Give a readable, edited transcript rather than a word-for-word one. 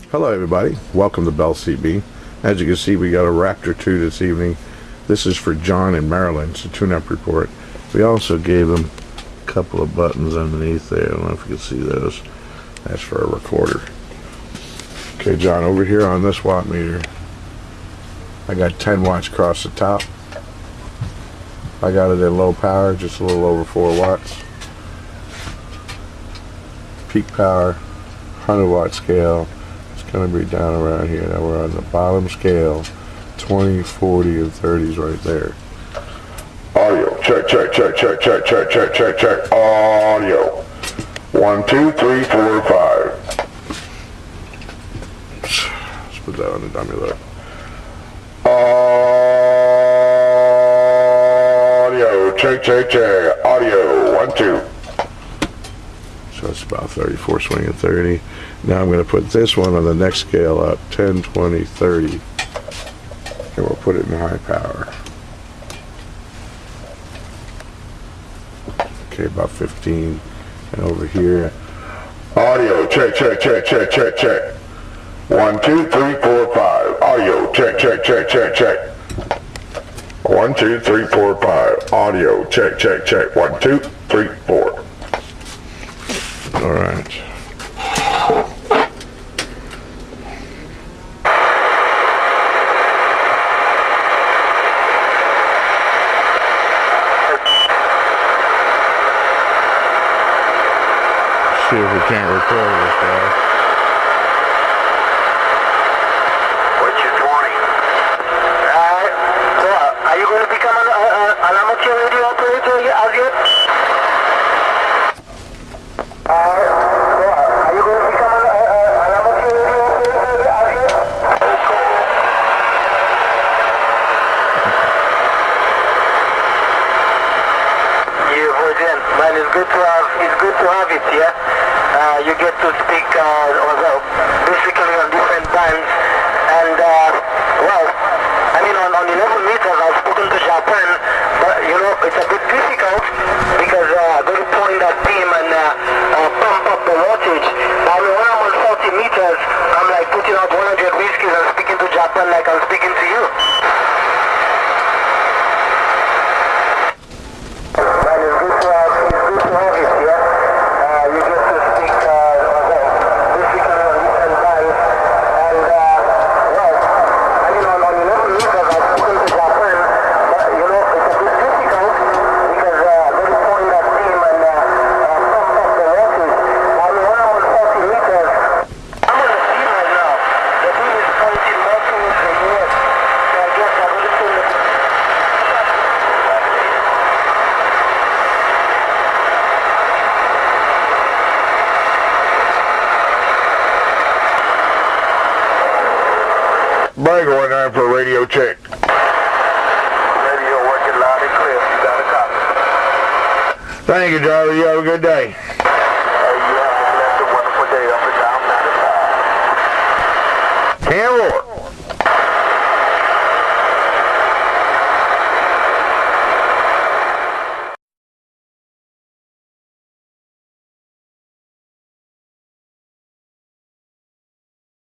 Hello everybody, welcome to Bell CB. As you can see, we got a Raptor 2 this evening. This is for John in Maryland. It's a tune-up report. We also gave him a couple of buttons underneath there. I don't know if you can see those. That's for a recorder. Okay, John, over here on this watt meter, I got 10 watts across the top. I got it at low power, just a little over 4 watts. Peak power, 100 watt scale. Going to be down around here. Now we're on the bottom scale, 20, 40, and 30s right there. Audio check, check, check, check, check, check, check, check, check. Audio 1, 2, 3, 4, 5. Let's put that on the dummy load. Audio check, check, check. Audio 1, 2. So it's about 34 swinging 30. Now I'm going to put this one on the next scale up, 10, 20, 30. And we'll put it in high power. Okay, about 15. And over here, audio check, check, check, check, check, check. 1, 2, 3, 4, 5. Audio check, check, check, check, check. 1, 2, 3, 4, 5. Audio check, check, check. 1, 2, 3, 4. All right. See if we can't record this guy. What's your 20? So are you going to become an amateur radio operator as yet? Are you going to become an amateur radio operator as yet? Yeah, Virgin, man, it's good to have it, yeah? You get to speak basically on different bands, and well, I mean on 11 meters I've spoken to Japan, but you know it's a bit difficult because I got to point that beam and pump up the wattage. I mean when I'm on 40 meters I'm like putting out 100 whiskeys and speaking to Japan like I'm speaking to you. Man, it's good to have it, yeah? You get to speak basically on different bands, and well, I mean on 11 meters I've spoken to Japan, but you know it's a bit difficult because I got to point that beam and pump up the wattage. I mean when I'm on 40 meters, I'm on the beam right now. The beam is pointing more towards the US, so I guess I got to turn the Break 19 for radio check. radio working loud and clear. You got a copy. Thank you, driver. You have a good day. Hey, you have a blessed, wonderful day up and down 95. Hammer.